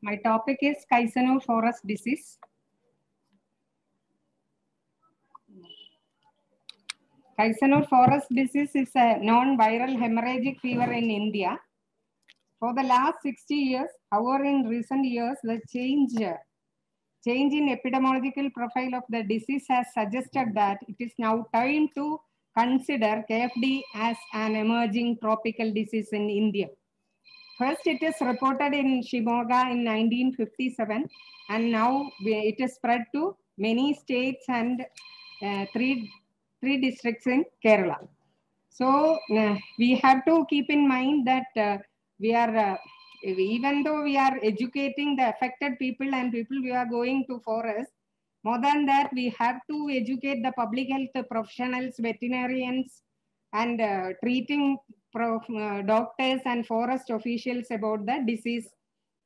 My topic is Kaisanur forest disease. Kaisanur forest disease is a non-viral hemorrhagic fever in India. For the last 60 years, however, in recent years, the change in epidemiological profile of the disease has suggested that it is now time to consider KFD as an emerging tropical disease in India. First, it is reported in Shimoga in 1957, and now it is spread to many states and three districts in Kerala. So we have to keep in mind that we are, even though we are educating the affected people and people who are going to forest, more than that, we have to educate the public health professionals, veterinarians, and treating doctors and forest officials about the disease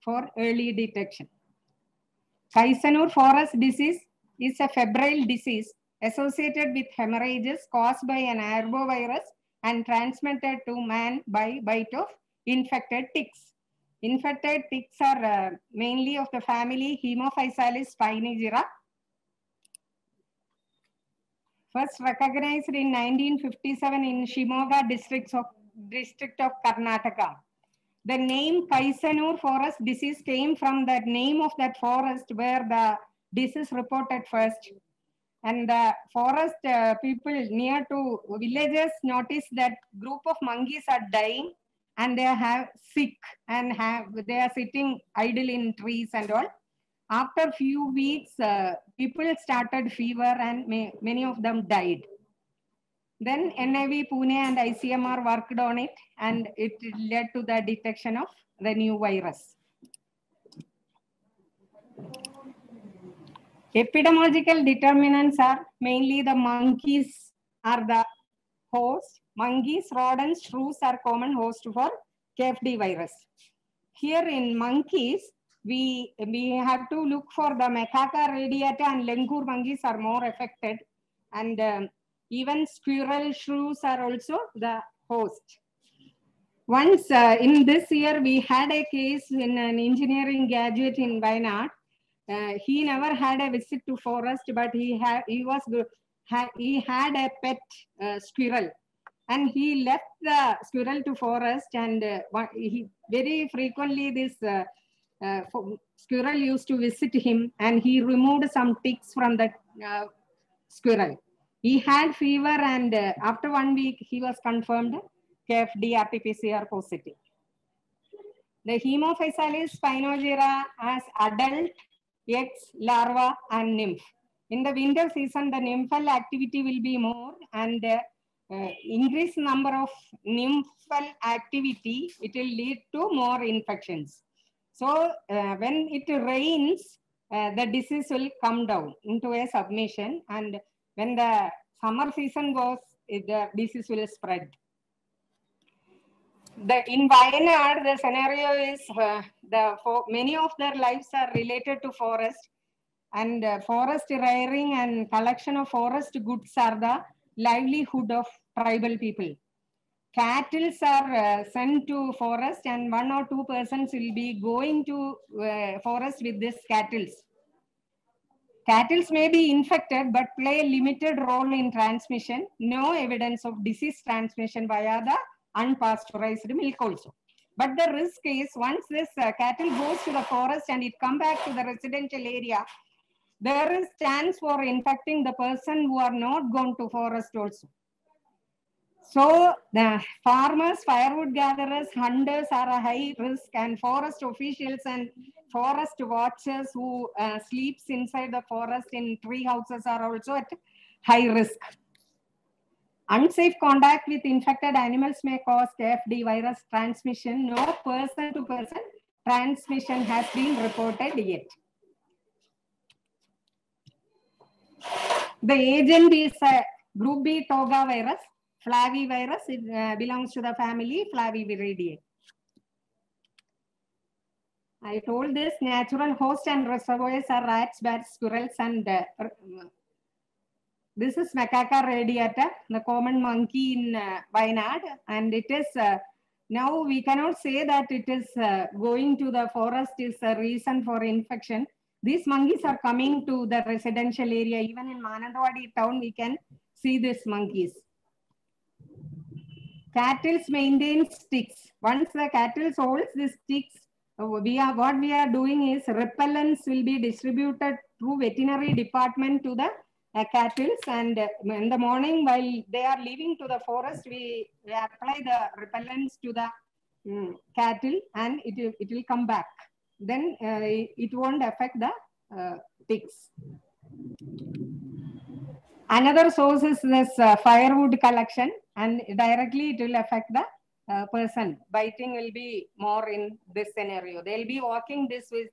for early detection. Kaisanur forest disease is a febrile disease associated with hemorrhages caused by an arbovirus and transmitted to man by bite of infected ticks. Infected ticks are mainly of the family Haemaphysalis spinagira. First recognized in 1957 in Shimoga district of Karnataka. The name Kaisanur forest disease came from the name of that forest where the disease reported first. And the forest people near to villages noticed that group of monkeys are dying and they are sick and they are sitting idle in trees and all. After few weeks, people started fever and many of them died. Then NIV, Pune and ICMR worked on it and it led to the detection of the new virus. Epidemiological determinants are mainly the monkeys are the host. Monkeys, rodents, shrews are common host for KFD virus. Here in monkeys, we have to look for the Macaca radiata and Lengur monkeys are more affected, and even squirrel shrews are also the host. Once in this year, we had a case in an engineering graduate in Wayanad. He never had a visit to forest, but he had a pet squirrel, and he left the squirrel to forest, and he very frequently this squirrel used to visit him, and he removed some ticks from the squirrel. He had fever, and after 1 week, he was confirmed KFD RT-PCR positive. The Haemaphysalis spinagira has adult, eggs, larva, and nymph. In the winter season, the nymphal activity will be more, and increased number of nymphal activity, it will lead to more infections. So when it rains, the disease will come down into a submission, and when the summer season goes, the disease will spread. In Wayanad, the scenario is many of their lives are related to forest, and forest rearing and collection of forest goods are the livelihood of tribal people. Cattle are sent to forest, and 1 or 2 persons will be going to forest with these cattle. Cattle may be infected but play a limited role in transmission. No evidence of disease transmission via the unpasteurized milk also. But the risk is once this cattle goes to the forest and it come back to the residential area, there is chance for infecting the person who are not gone to forest also. So the farmers, firewood gatherers, hunters are a high risk, and forest officials and forest watchers who sleeps inside the forest in tree houses are also at high risk. Unsafe contact with infected animals may cause KFD virus transmission. No person-to-person transmission has been reported yet. The agent is a group B toga virus, flavivirus. It belongs to the family Flaviviridae. I told this natural host and reservoirs are rats, bats, squirrels, and this is Macaca radiata, the common monkey in Wayanad, and it is Now we cannot say that it is going to the forest is a reason for infection. These monkeys are coming to the residential area. Even in Manandwadi town, we can see these monkeys. Cattle maintain sticks. Once the cattle holds the sticks, what we are doing is repellents will be distributed through veterinary department to the cattle, and in the morning while they are leaving to the forest, we apply the repellents to the cattle, and it will come back. Then it won't affect the pigs. Another source is this firewood collection, and directly it will affect the person. Biting will be more in this scenario. They'll be walking this with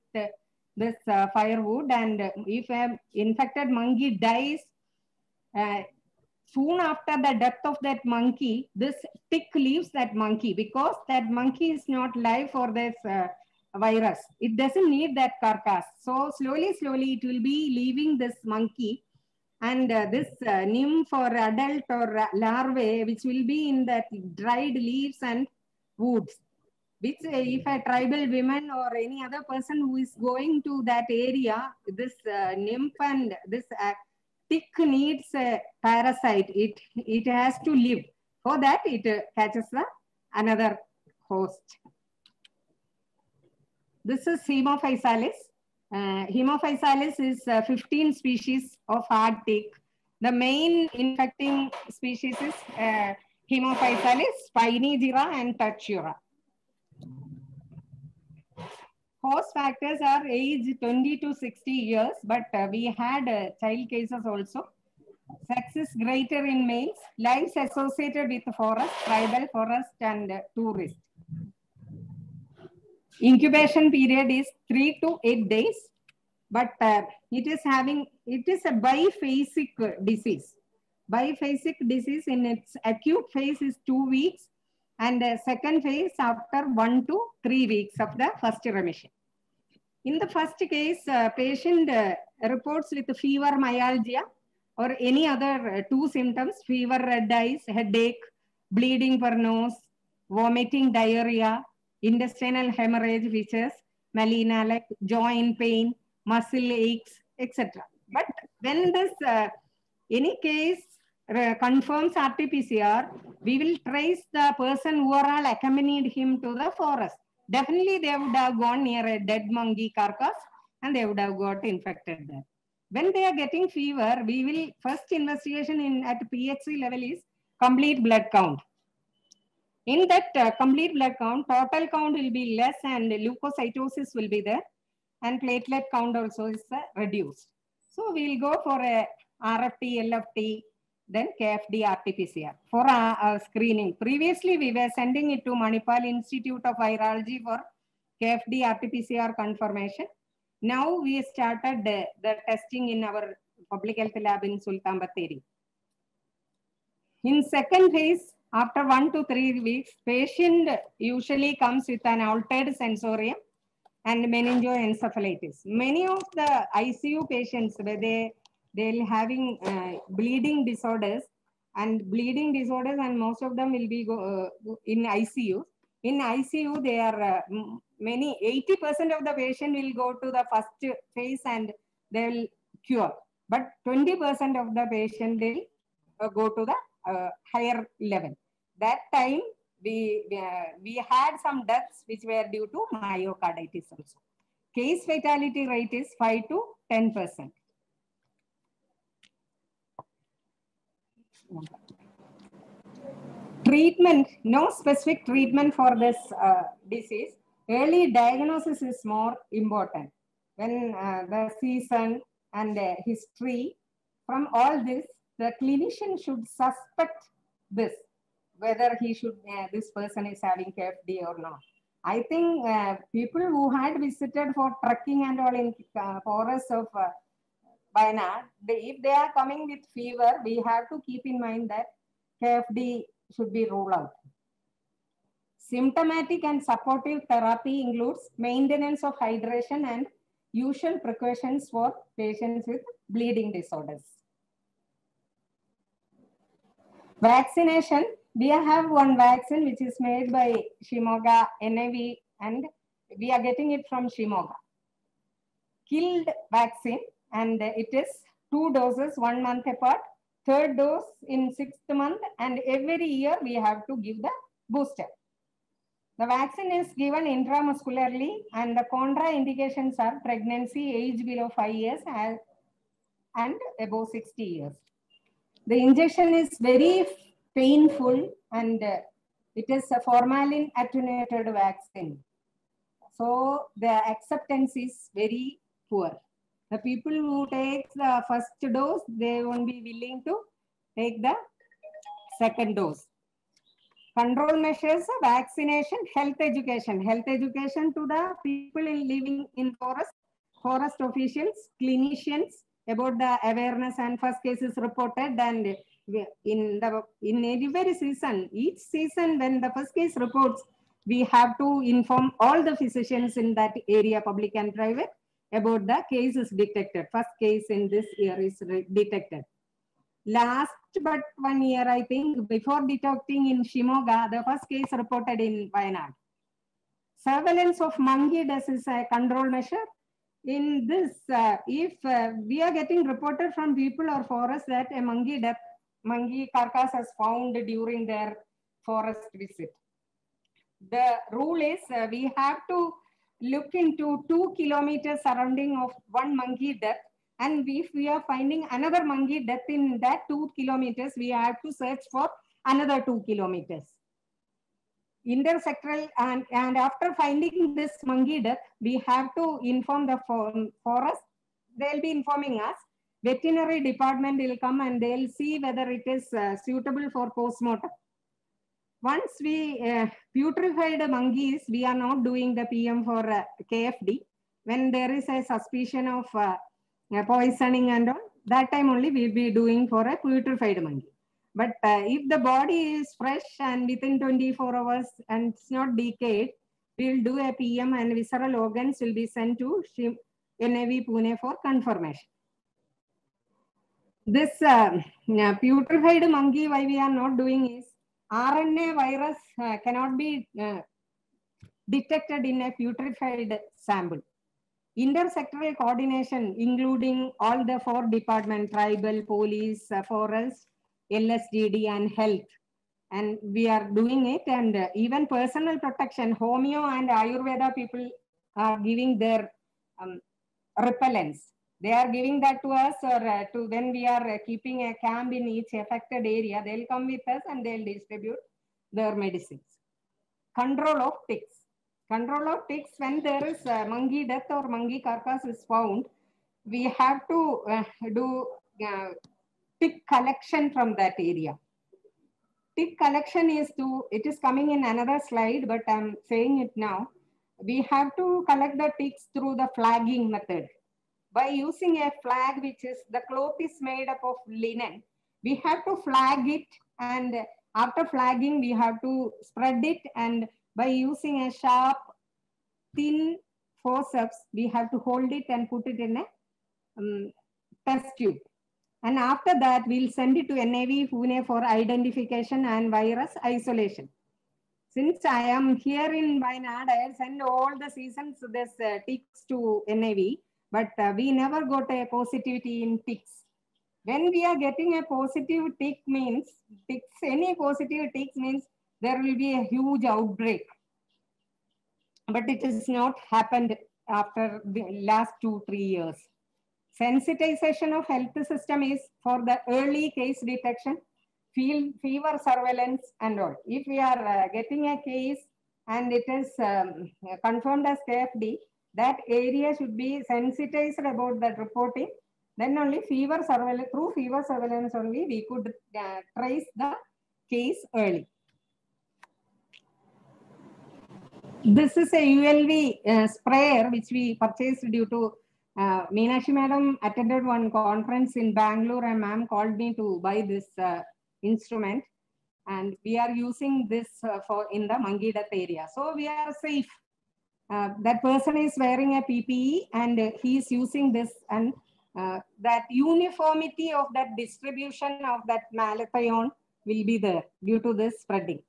this firewood, and if an infected monkey dies, soon after the death of that monkey, this tick leaves that monkey, because that monkey is not live for this virus. It doesn't need that carcass. So slowly, it will be leaving this monkey. And this nymph or adult or larvae, which will be in that dried leaves and woods, which if a tribal woman or any other person who is going to that area, this nymph and this tick needs a parasite. It has to live. For that, it catches another host. This is Haemaphysalis. Haemaphysalis is 15 species of hard tick. The main infecting species is Haemaphysalis, Spiny-Gira, and Tachura. Host factors are age 20 to 60 years, but we had child cases also. Sex is greater in males. Lives associated with forest, tribal forest, and tourist. Incubation period is 3 to 8 days, but it is a biphasic disease. Biphasic disease in its acute phase is 2 weeks, and the second phase after 1 to 3 weeks of the first remission. In the first case, patient reports with fever, myalgia, or any other 2 symptoms: fever, red eyes, headache, bleeding per nose, vomiting, diarrhea, intestinal hemorrhage, which is melena, like joint pain, muscle aches, etc. But when this any case confirms RT-PCR, we will trace the person who are all accompanied him to the forest. Definitely they would have gone near a dead monkey carcass and they would have got infected there. When they are getting fever, we will first investigation at PHC level is complete blood count. In that complete blood count, total count will be less and leukocytosis will be there, and platelet count also is reduced. So we will go for a RFT, LFT, then KFD, RT-PCR for screening. Previously, we were sending it to Manipal Institute of Virology for KFD, RT-PCR confirmation. Now we started the testing in our public health lab in Sultan Bathery. In second phase, after 1 to 3 weeks, patient usually comes with an altered sensorium and meningoencephalitis. Many of the ICU patients, where they'll having bleeding disorders, and most of them will be in ICU. In ICU, they are 80% of the patient will go to the first phase and they will cure. But 20% of the patient will go to the higher level. That time, we had some deaths which were due to myocarditis also. Case fatality rate is 5 to 10%. Treatment, no specific treatment for this disease. Early diagnosis is more important. When the season and history, from all this, the clinician should suspect this, whether this person is having KFD or not. I think people who had visited for trekking and all in forests of Wayanad, if they are coming with fever, we have to keep in mind that KFD should be ruled out. Symptomatic and supportive therapy includes maintenance of hydration and usual precautions for patients with bleeding disorders. Vaccination, We have one vaccine which is made by Shimoga NAV, and we are getting it from Shimoga. Killed vaccine, and it is 2 doses, 1 month apart. Third dose in 6th month, and every year we have to give the booster. The vaccine is given intramuscularly, and the contraindications are pregnancy, age below 5 years, and above 60 years. The injection is very painful, and it is a formalin attenuated vaccine. So the acceptance is very poor. The people who take the first dose, they won't be willing to take the second dose. Control measures, vaccination, health education. Health education to the people living in forest officials, clinicians, about the awareness, and first cases reported. And in every season, each season when the first case reports, we have to inform all the physicians in that area, public and private, about the cases detected. First case in this year is detected. Last but 1 year, I think, before detecting in Shimoga, the first case reported in Wayanad. Surveillance of monkey death is a control measure. In this, if we are getting reported from people or forest that a monkey carcass is found during their forest visit, the rule is we have to look into 2 kilometers surrounding of one monkey death. And if we are finding another monkey death in that 2 kilometers, we have to search for another 2 kilometers. Intersectoral, and after finding this monkey death, we have to inform the forest. They'll be informing us. Veterinary department will come and they'll see whether it is suitable for postmortem. Once we putrefied monkeys, we are not doing the PM for KFD. When there is a suspicion of poisoning and all, that time only we'll be doing for a putrefied monkey. But if the body is fresh and within 24 hours and it's not decayed, we'll do a PM, and visceral organs will be sent to NAV Pune for confirmation. This putrefied monkey, why we are not doing is, RNA virus cannot be detected in a putrefied sample. Intersectoral coordination, including all the 4 departments, tribal, police, forest, LSGD, and health. And we are doing it, and even personal protection, homeo and Ayurveda people are giving their repellents. They are giving that to us, or to when we are keeping a camp in each affected area, they'll come with us and they'll distribute their medicines. Control of ticks. Control of ticks, when there is monkey death or monkey carcass is found, we have to do tick collection from that area. Tick collection is it is coming in another slide, but I'm saying it now. We have to collect the ticks through the flagging method. By using a flag, which is, the cloth is made up of linen, we have to flag it, and after flagging, we have to spread it, and by using a sharp, thin forceps, we have to hold it and put it in a test tube. And after that, we'll send it to NAV Pune for identification and virus isolation. Since I am here in Wayanad, I'll send all the seasons this ticks to NAV, but we never got a positivity in ticks. When we are getting a positive tick means, any positive ticks means there will be a huge outbreak. But it has not happened after the last 2-3 years. Sensitization of health system is for the early case detection, fever surveillance and all. If we are getting a case and it is confirmed as KFD, that area should be sensitized about that reporting. Then only fever surveillance, through fever surveillance only, we could trace the case early. This is a ULV sprayer which we purchased due to Meenakshi madam attended one conference in Bangalore, and ma'am called me to buy this instrument, and we are using this for in the monkey death area. So we are safe. That person is wearing a PPE and he is using this, and that uniformity of that distribution of that malathion will be there due to this spreading.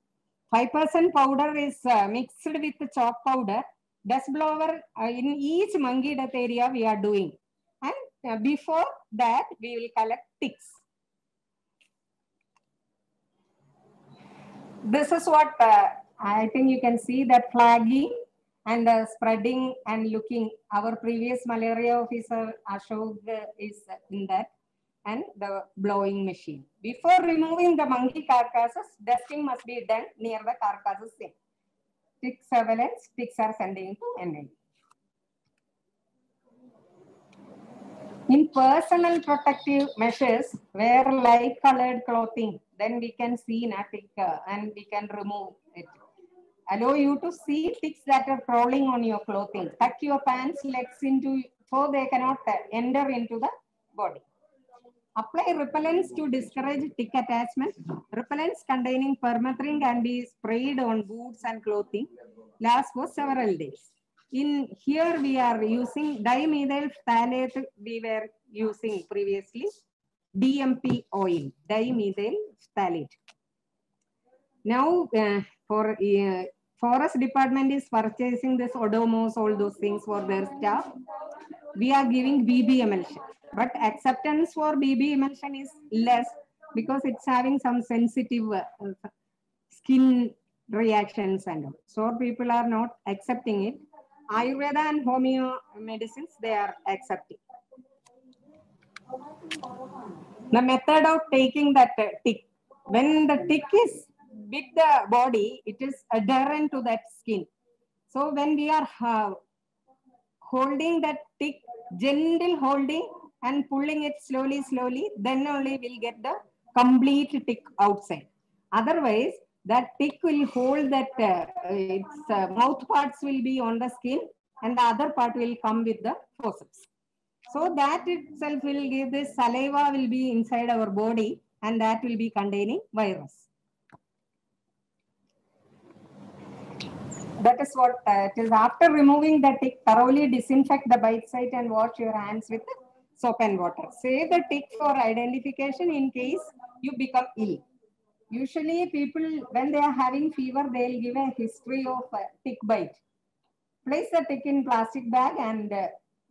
5% powder is mixed with chalk powder. Dust blower in each monkey death area we are doing. And before that, we will collect ticks. This is what I think you can see that flagging and spreading and looking. Our previous malaria officer Ashok is in that, and the blowing machine. Before removing the monkey carcasses, dusting must be done near the carcasses. Tick surveillance, ticks are sending to NL. In personal protective measures, wear light colored clothing. Then we can see a tick and we can remove it. Allow you to see ticks that are crawling on your clothing. Tuck your pants legs into so they cannot enter into the body. Apply repellents to discourage tick attachment. Repellents containing permethrin can be sprayed on boots and clothing. Last for several days. In here we are using dimethyl phthalate. We were using previously DMP oil, dimethyl phthalate. Now for forest department is purchasing this Odomos, all those things for their staff. We are giving BB emulsion, but acceptance for BB emulsion is less because it's having some sensitive skin reactions and all. So people are not accepting it. Ayurveda and homeo medicines, they are accepting. The method of taking that tick. When the tick is with the body, it is adherent to that skin. So when we are holding that tick, gentle holding and pulling it slowly, then only we'll get the complete tick outside. Otherwise, that tick will hold that its mouth parts will be on the skin and the other part will come with the forceps. So that itself will give this saliva will be inside our body and that will be containing virus. That is what it is. After removing the tick, thoroughly disinfect the bite site and wash your hands with soap and water. Save the tick for identification in case you become ill. Usually people, when they are having fever, they'll give a history of tick bite. Place the tick in plastic bag and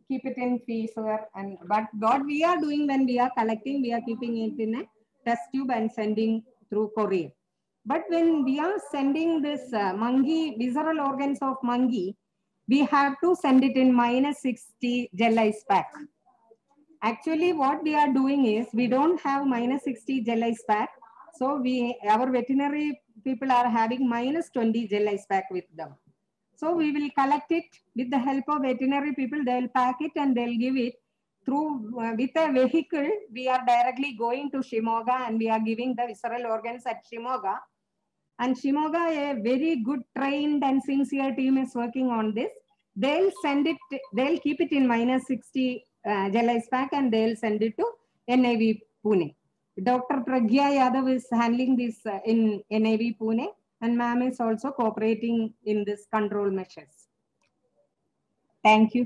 keep it in freezer. But what we are doing when we are collecting, we are keeping it in a test tube and sending through courier. But when we are sending this monkey, visceral organs of monkey, we have to send it in -60 gel ice pack. Actually, what we are doing is we don't have -60 gel ice pack. So our veterinary people are having -20 gel ice pack with them. So we will collect it with the help of veterinary people. They will pack it and they'll give it through with a vehicle. We are directly going to Shimoga and we are giving the visceral organs at Shimoga. And Shimoga, a very good trained and sincere team is working on this. They'll send it, they'll keep it in -60 gel ice pack and they'll send it to NIV Pune. Dr. Pragya Yadav is handling this in NIV Pune and ma'am is also cooperating in this control measures. Thank you.